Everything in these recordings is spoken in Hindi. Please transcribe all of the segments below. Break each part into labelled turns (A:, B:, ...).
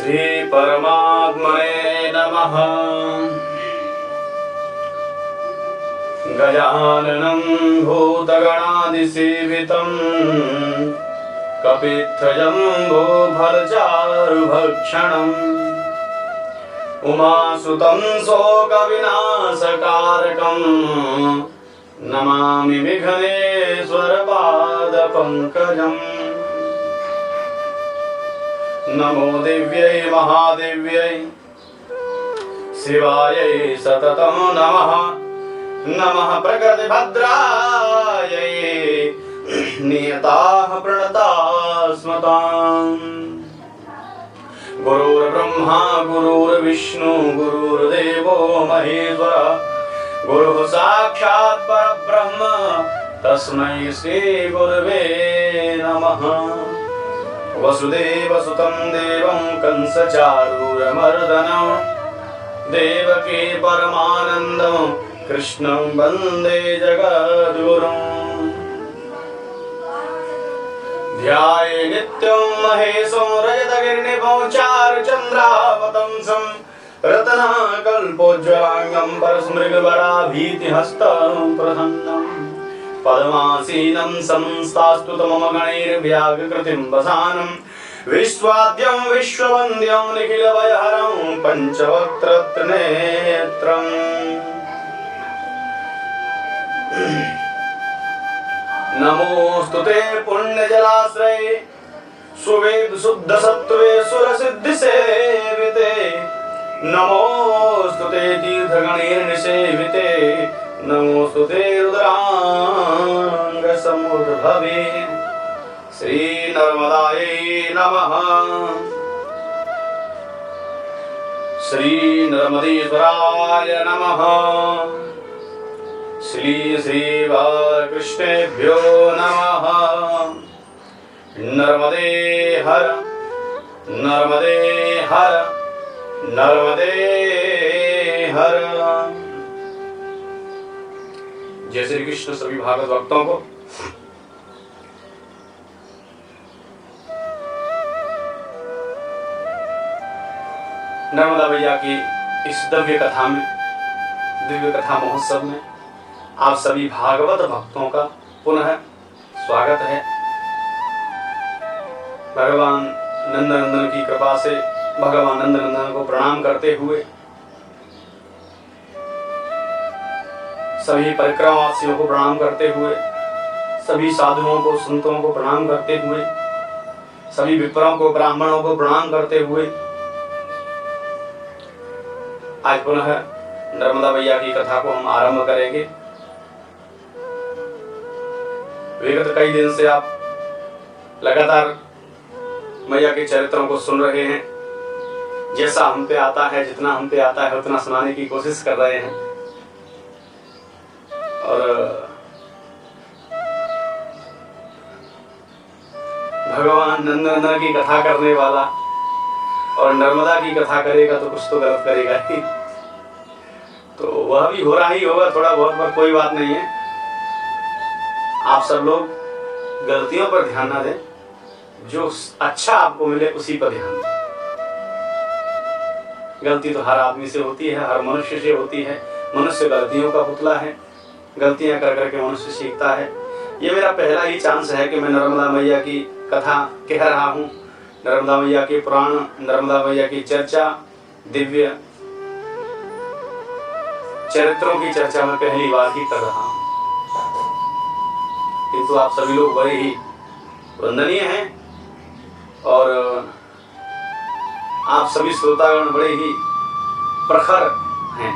A: श्री परमात्मने नमः। गजाननं भूतगणादिसेवितं कपित्थजम्बोफलचारुभक्षणम् उमासुतं शोकविनाशकारकं नमामि विघ्नेश्वरपादपङ्कजम्। नमो दिव्यै महादेव्यै शिवायै सततं नमः। नमः प्रकृतिभद्रायै नियताः प्रणतास्मताम्। गुरुर्ब्रह्मा गुरुर्विष्णु गुरुर्देवो महेश्वरः गुरुः साक्षात् परब्रह्म तस्मै श्री गुरवे नमः। वसुदेवसुतं देवं कंसचारूरमर्दनं देवकी परमानन्दं कृष्णं वन्दे जगद्गुरुम्। ध्याये नित्यं महेशं रजतगिरिनिभं चारुचन्द्रावतंसं रत्नाकल्पोज्ज्वलाङ्गं परस्मृगवराभीतिहस्तं प्रसन्नम्। पद्मासीनं संस्थास्तुतं मम गणैर्व्याघ्रकृतिं वसानं विश्वाद्यं विश्ववन्द्यं निखिलभयहरं पञ्चवक्त्रनेत्रम्। नमोऽस्तुते पुण्यजलाश्रये सुवेद शुद्धसत्त्वे सुरसिद्धिसेविते। नमोऽस्तुते तीर्थगणैर्निसेविते। नमोस्तुते रुद्रांगसमुद्भवे। श्री नर्मदायै नमः। श्री नर्मदेश्वराय नमः। श्री श्री बालकृष्णेभ्यो नमः। नर्मदे हर नर्मदे हर नर्मदे हर। जय श्री कृष्ण सभी भागवत भक्तों को। नर्मदा मैया की इस दिव्य कथा महोत्सव में आप सभी भागवत भक्तों का पुनः स्वागत है। भगवान नंदनंदन की कृपा से भगवान नंदनंदन को प्रणाम करते हुए, सभी परिक्रमावासियों को प्रणाम करते हुए, सभी साधुओं को संतों को प्रणाम करते हुए, सभी विप्रों को ब्राह्मणों को प्रणाम करते हुए आज पुनः नर्मदा मैया की कथा को हम आरंभ करेंगे। विगत कई दिन से आप लगातार मैया के चरित्रों को सुन रहे हैं। जैसा हम पे आता है, जितना हम पे आता है उतना सुनाने की कोशिश कर रहे हैं। और भगवान नंदनंदन की कथा करने वाला और नर्मदा की कथा करेगा तो कुछ तो गलत करेगा ही, तो वह भी हो रहा ही होगा थोड़ा बहुत, पर कोई बात नहीं है। आप सब लोग गलतियों पर ध्यान ना दें, जो अच्छा आपको मिले उसी पर ध्यान दें। गलती तो हर आदमी से होती है, हर मनुष्य से होती है। मनुष्य गलतियों का पुतला है, गलतियां कर करके मनुष्य सीखता है। ये मेरा पहला ही चांस है कि मैं नर्मदा मैया की कथा कह रहा हूँ। नर्मदा मैया के पुराण, नर्मदा मैया की चर्चा, दिव्य चरित्रों की चर्चा मैं पहली बार ही कर रहा हूँ। किंतु आप सभी लोग बड़े ही वंदनीय हैं और आप सभी श्रोतागण बड़े ही प्रखर हैं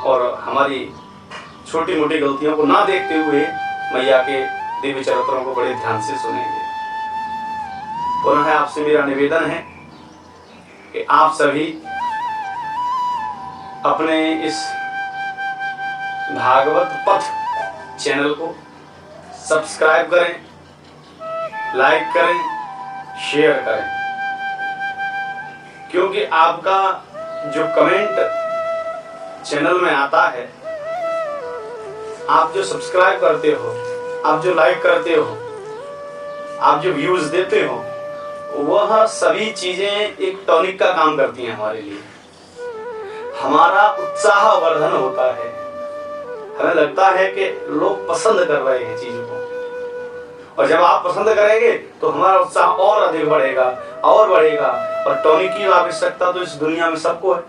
A: और हमारी छोटी मोटी गलतियों को ना देखते हुए मैया के दिव्य चरित्रों को बड़े ध्यान से सुनेंगे। पुनः आपसे मेरा निवेदन है कि आप सभी अपने इस भागवत पथ चैनल को सब्सक्राइब करें, लाइक करें, शेयर करें, क्योंकि आपका जो कमेंट चैनल में आता है, आप जो सब्सक्राइब करते हो, आप जो लाइक करते हो, आप जो व्यूज देते हो, वह सभी चीजें एक टॉनिक का काम करती हैं हमारे लिए। हमारा उत्साह वर्धन होता है, हमें लगता है कि लोग पसंद कर रहे हैं चीजों को, और जब आप पसंद करेंगे तो हमारा उत्साह और अधिक बढ़ेगा और बढ़ेगा। और टॉनिक की आवश्यकता तो इस दुनिया में सबको है,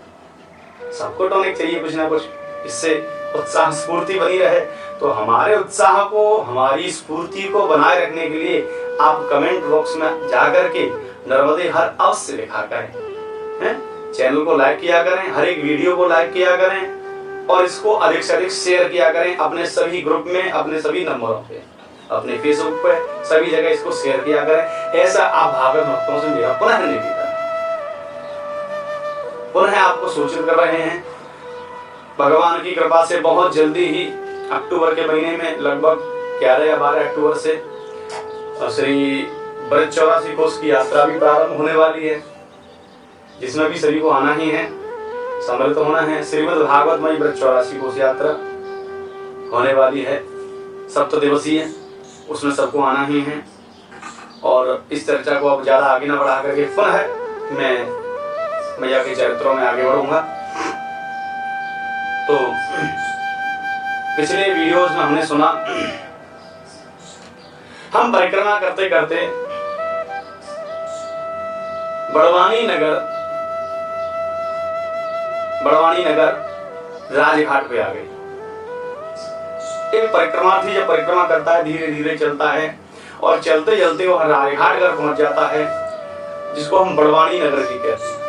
A: सबको टॉनिक चाहिए कुछ ना कुछ, इससे उत्साह स्फूर्ति बनी रहे। तो हमारे उत्साह को, हमारी स्फूर्ति को बनाए रखने के लिए आप कमेंट बॉक्स में जाकर के नर्मदे हर अवश्य लिखा करें, चैनल को लाइक किया करें, हर एक वीडियो को लाइक किया करें, और इसको अधिक से अधिक शेयर किया करें अपने सभी ग्रुप में, अपने सभी नंबरों पे, अपने फेसबुक पे, सभी जगह इसको शेयर किया करें। ऐसा आप भागवत भक्तों से मेरा पुनः निवेदन, पुनः आपको सूचित कर रहे हैं। भगवान की कृपा से बहुत जल्दी ही अक्टूबर के महीने में लगभग 11 या 12 अक्टूबर से श्री ब्रज 84 कोष की यात्रा भी प्रारंभ होने वाली है, जिसमें भी सभी को आना ही है, सम्मिलित होना है। श्रीमद् भागवतमयी ब्रज 84 कोष यात्रा होने वाली है, सप्त दिवसीय, उसमें सबको आना ही है। और इस चर्चा को अब ज्यादा आगे न बढ़ा करके पुनः मैं मैया के चरित्रों में आगे बढ़ूंगा। तो पिछले वीडियोस में हमने सुना, हम परिक्रमा करते करते बड़वानी नगर राजघाट पे आ गए। एक परिक्रमार्थी जब परिक्रमा करता है, धीरे धीरे चलता है और चलते चलते वह राजघाट घर पहुंच जाता है, जिसको हम बड़वानी नगर की कहते हैं।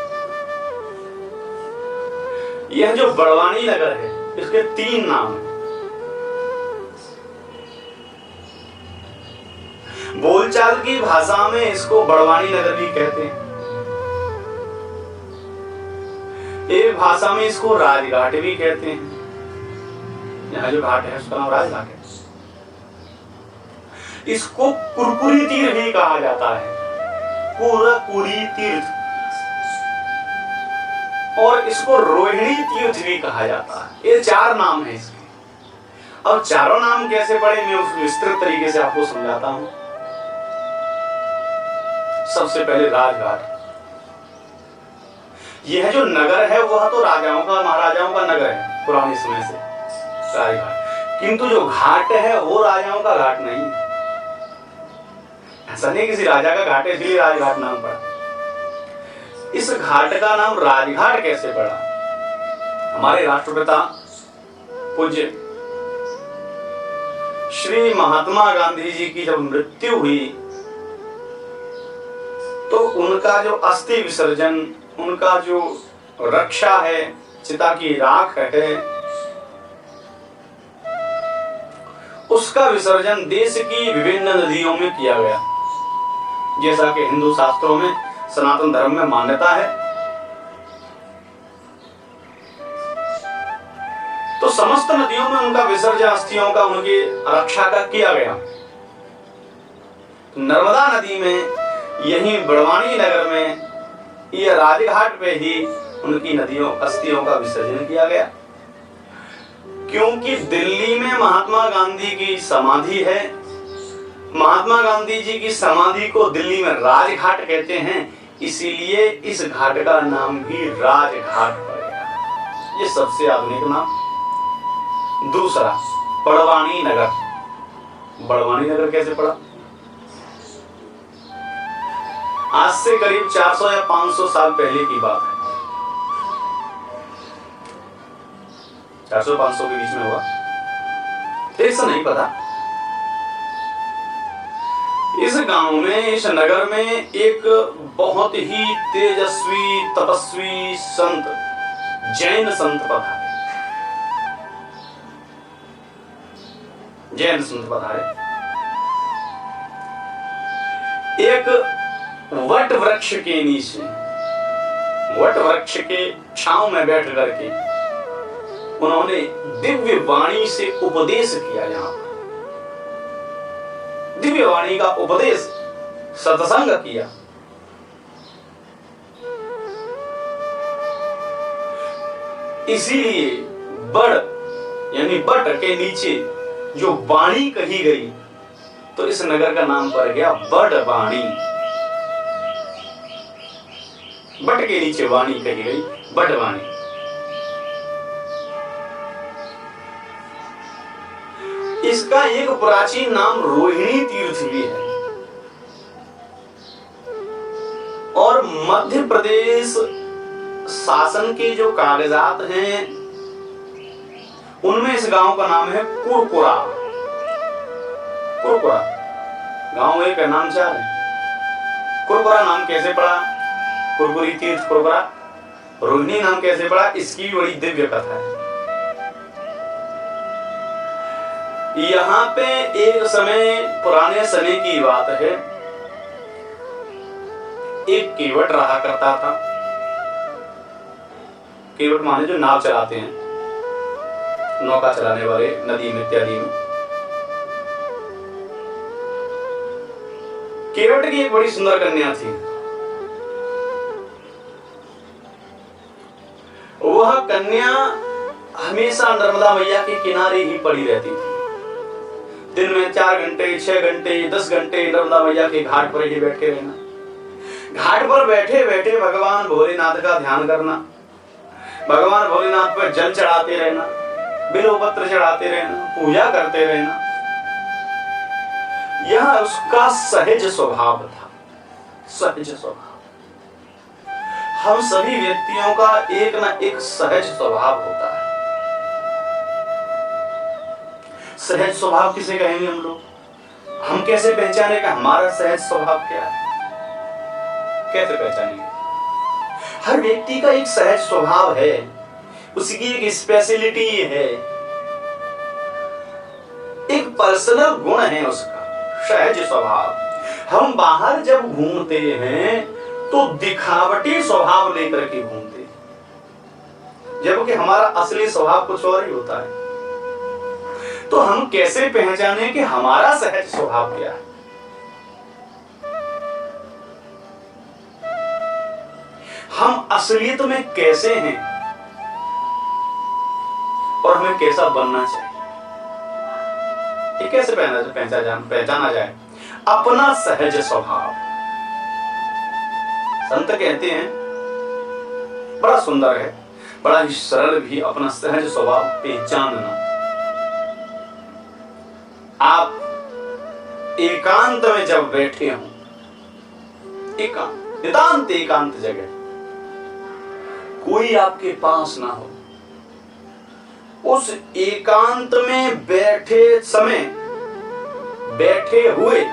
A: यह जो बड़वानी नगर है, इसके 3 नाम हैं। बोलचाल की भाषा में इसको बड़वानी नगर भी कहते हैं, एक भाषा में इसको राजघाट भी कहते हैं। यहाँ जो घाट है उसका नाम राजघाट है। इसको कुरकुरी तीर्थ भी कहा जाता है, कुरकुरी तीर्थ, और इसको रोहिणी तीर्थ भी कहा जाता है। ये 4 नाम है इसके। अब चारों नाम कैसे पड़े, मैं उस विस्तृत तरीके से आपको समझाता हूं। सबसे पहले राजघाट। यह जो नगर है वह तो राजाओं का, महाराजाओं का नगर है पुराने समय से, राजघाट। किंतु जो घाट है वो राजाओं का घाट नहीं है। ऐसा नहीं किसी राजा का घाट है इसलिए राजघाट नाम पड़ा। इस घाट का नाम राजघाट कैसे पड़ा? हमारे राष्ट्रपिता पूज्य श्री महात्मा गांधी जी की जब मृत्यु हुई तो उनका जो अस्थि विसर्जन, उनका जो रक्षा है, चिता की राख है, उसका विसर्जन देश की विभिन्न नदियों में किया गया, जैसा कि हिंदू शास्त्रों में, सनातन धर्म में मान्यता है। तो समस्त नदियों में उनका विसर्जन, अस्थियों का, उनकी रक्षा का किया गया। नर्मदा नदी में, यही बड़वानी नगर में, यह राजघाट पे ही उनकी नदियों, अस्थियों का विसर्जन किया गया। क्योंकि दिल्ली में महात्मा गांधी की समाधि है, महात्मा गांधी जी की समाधि को दिल्ली में राजघाट कहते हैं, इसीलिए इस घाट का नाम भी राजघाट पड़ेगा। ये सबसे आधुनिक नाम। दूसरा, बड़वानी नगर। बड़वानी नगर कैसे पड़ा? आज से करीब 400 या 500 साल पहले की बात है, 400-500 के बीच में हुआ, ऐसा नहीं पता। इस गांव में, इस नगर में एक बहुत ही तेजस्वी, तपस्वी संत, जैन संत पधारे। जैन संत पधारे। एक वट वृक्ष के नीचे, वट वृक्ष के छांव में बैठ करके उन्होंने दिव्य वाणी से उपदेश किया। यहां दिव्य वाणी का उपदेश, सत्संग किया। इसीलिए बड़ यानी बट के नीचे जो वाणी कही गई, तो इस नगर का नाम पड़ गया बड़वानी। बट के नीचे वाणी कही गई, बटवाणी। इसका एक प्राचीन नाम रोहिणी तीर्थ भी है और मध्य प्रदेश शासन के जो कागजात हैं उनमें इस गांव का नाम है कुरकुरा। कुरकुरा गांव एक है, नाम चार है। कुरकुरा नाम कैसे पड़ा? कुरकुरी तीर्थ कुरकुरा। रोहिणी नाम कैसे पड़ा? इसकी बड़ी दिव्य कथा है। यहाँ पे एक समय, पुराने समय की बात है, एक केवट रहा करता था। केवट माने जो नाव चलाते हैं, नौका चलाने वाले नदी में इत्यादि में। केवट की एक बड़ी सुंदर कन्या थी। वह कन्या हमेशा नर्मदा मैया के किनारे ही पड़ी रहती थी। दिन में 4 घंटे, 6 घंटे, 10 घंटे नर्मदा मैया के घाट पर ही बैठे रहना। घाट पर बैठे बैठे भगवान भोलेनाथ का ध्यान करना, भगवान भोलेनाथ पर जल चढ़ाते रहना, बिल्वपत्र चढ़ाते रहना, पूजा करते रहना। यह उसका सहज स्वभाव था। सहज स्वभाव। हम सभी व्यक्तियों का एक ना एक सहज स्वभाव होता है। सहज स्वभाव किसे कहेंगे हम लोग? हम कैसे पहचाने का हमारा सहज स्वभाव क्या है? कैसे पहचानेंगे? हर व्यक्ति का एक सहज स्वभाव है, उसकी एक स्पेशलिटी है, एक पर्सनल गुण है उसका सहज स्वभाव। हम बाहर जब घूमते हैं तो दिखावटी स्वभाव लेकर के घूमते हैं, जबकि हमारा असली स्वभाव कुछ और ही होता है। तो हम कैसे पहचाने कि हमारा सहज स्वभाव क्या है? हम असलियत में कैसे हैं और हमें कैसा बनना चाहिए, ये कैसे पहचाना जाए? अपना सहज स्वभाव। संत कहते हैं बड़ा सुंदर है, बड़ा ही सरल भी अपना सहज स्वभाव पहचानना। आप एकांत में जब बैठे हो, नितांत एकांत जगह, कोई आपके पास ना हो, उस एकांत में बैठे समय, बैठे हुए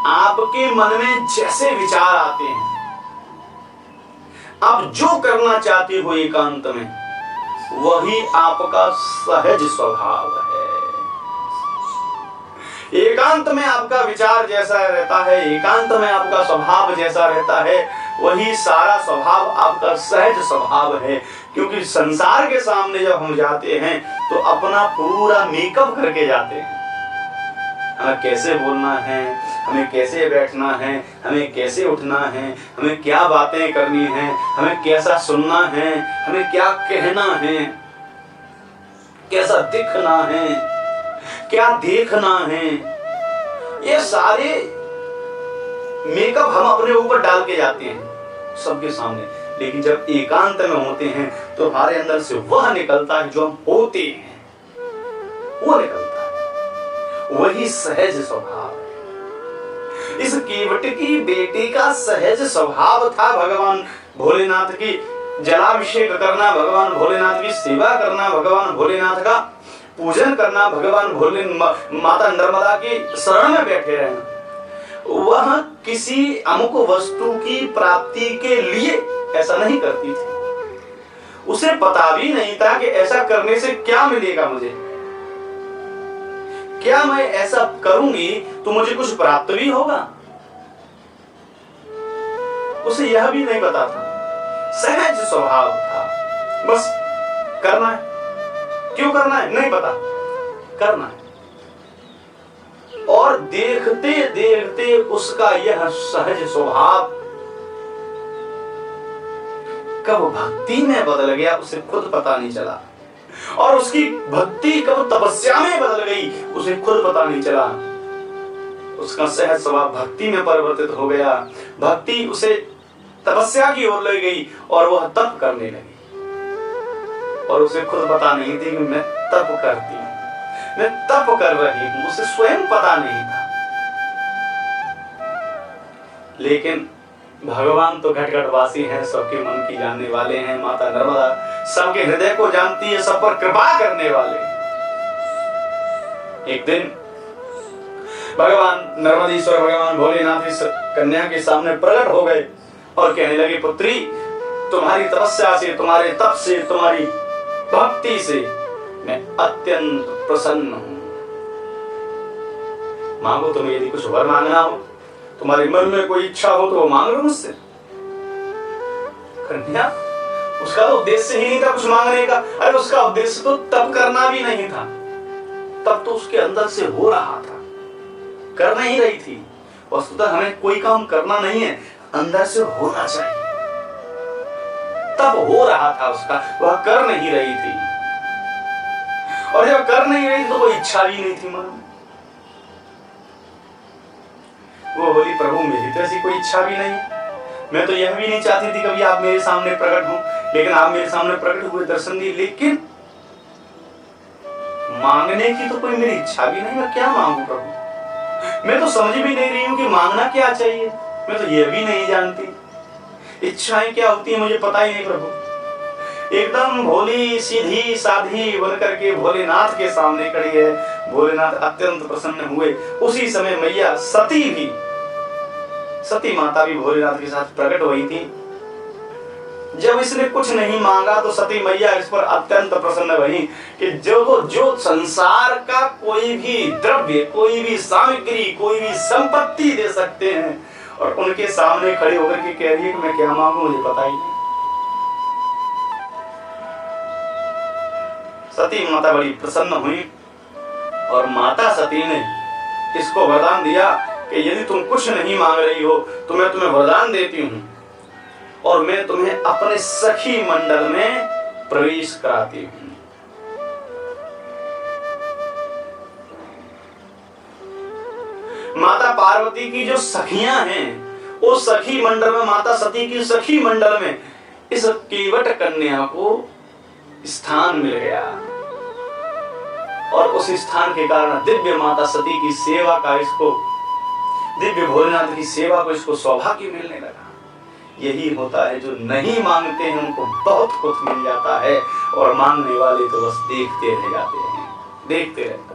A: आपके मन में जैसे विचार आते हैं, आप जो करना चाहते हो एकांत में, वही आपका सहज स्वभाव है। एकांत में आपका विचार जैसा रहता है, एकांत में आपका स्वभाव जैसा रहता है, वही सारा स्वभाव आपका सहज स्वभाव है। क्योंकि संसार के सामने जब हम जाते हैं तो अपना पूरा मेकअप करके जाते हैं। हमें कैसे बोलना है, हमें कैसे बैठना है, हमें कैसे उठना है, हमें क्या बातें करनी है, हमें कैसा सुनना है, हमें क्या कहना है, कैसा दिखना है, क्या देखना है, ये सारे मेकअप हम अपने ऊपर डाल के जाते हैं सबके सामने। लेकिन जब एकांत में होते हैं तो हमारे अंदर से वह निकलता है जो हम होते हैं, वो निकलता है, वही सहज स्वभाव है। इस केवट की बेटी का सहज स्वभाव था भगवान भोलेनाथ की जलाभिषेक करना, भगवान भोलेनाथ की सेवा करना, भगवान भोलेनाथ का पूजन करना, भगवान भोले माता नर्मदा की शरण में बैठे रहना। वह किसी अमुक वस्तु की प्राप्ति के लिए ऐसा नहीं करती थी। उसे पता भी नहीं था कि ऐसा करने से क्या मिलेगा मुझे, क्या मैं ऐसा करूंगी तो मुझे कुछ प्राप्त भी होगा, उसे यह भी नहीं पता था। सहज स्वभाव था, बस करना है। क्यों करना है नहीं पता, करना है। और देखते देखते उसका यह सहज स्वभाव कब भक्ति में बदल गया उसे खुद पता नहीं चला, और उसकी भक्ति कब तपस्या में बदल गई उसे खुद पता नहीं चला। उसका सहज स्वभाव भक्ति में परिवर्तित हो गया, भक्ति उसे तपस्या की ओर ले गई और वह तप करने लगी। और उसे खुद पता नहीं थी कि मैं तप करती हूँ, मैं तप कर रही हूँ, उसे स्वयं पता नहीं था। लेकिन भगवान तो घटघटवासी हैं, सबके मन की जानने वाले हैं। माता नर्मदा सबके हृदय को जानती है, सब पर कृपा करने वाले। एक दिन भगवान नर्मदीश्वर, भगवान भोलेनाथ इस कन्या के सामने प्रकट हो गए और कहने लगे, पुत्री, तुम्हारी तपस्या से, तुम्हारे तप से, तुम्हारी भक्ति से मैं अत्यंत प्रसन्न हूं। मांगो, तुम्हें यदि कुछ वर मांगना हो, तुम्हारे मन में कोई इच्छा हो तो वो मांग लो मुझसे। कन्या, उसका तो उद्देश्य ही नहीं था कुछ मांगने का। अरे उसका उद्देश्य तो तप करना भी नहीं था, तब तो उसके अंदर से हो रहा था, कर नहीं रही थी। वस्तुतः हमें कोई काम करना नहीं है, अंदर से होना चाहिए। तब हो रहा था उसका, वह कर नहीं रही थी। और जब कर नहीं रही तो कोई इच्छा भी नहीं थी मन में। वो बोली, प्रभु मेरी तो ऐसी कोई इच्छा भी नहीं, मैं तो यह भी नहीं चाहती थी कभी आप मेरे सामने प्रकट हो, लेकिन आप मेरे सामने प्रकट हुए, दर्शन दिए, लेकिन मांगने की तो कोई मेरी इच्छा भी नहीं। मैं क्या मांगू प्रभु? मैं तो समझ भी नहीं रही हूँ कि मांगना क्या चाहिए, मैं तो यह भी नहीं जानती इच्छाएं क्या होती है, मुझे पता ही नहीं प्रभु। एकदम भोली सीधी साधी बन करके भोलेनाथ के सामने खड़ी है। भोलेनाथ अत्यंत प्रसन्न हुए। उसी समय मैया सती भी, सती माता भी भोलेनाथ के साथ प्रकट हुई थी। जब इसने कुछ नहीं मांगा तो सती मैया इस पर अत्यंत प्रसन्न हुई कि जो संसार का कोई भी द्रव्य, कोई भी सामग्री, कोई भी संपत्ति दे सकते हैं, और उनके सामने खड़े होकर के कह रही है कि मैं क्या मांगू, मुझे पता ही नहीं। सती माता बड़ी प्रसन्न हुई और माता सती ने इसको वरदान दिया कि यदि तुम कुछ नहीं मांग रही हो तो मैं तुम्हें वरदान देती हूं और मैं तुम्हें अपने सखी मंडल में प्रवेश कराती हूं। माता पार्वती की जो सखियां हैं, वो सखी मंडल में, माता सती की सखी मंडल में इस केवट कन्या को स्थान मिल गया और उस स्थान के कारण दिव्य माता सती की सेवा का, इसको दिव्य भोलेनाथ की सेवा को इसको सौभाग्य मिलने लगा। यही होता है, जो नहीं मांगते हैं उनको बहुत कुछ मिल जाता है और मांगने वाले तो बस देखते रह जाते हैं, देखते रहते हैं।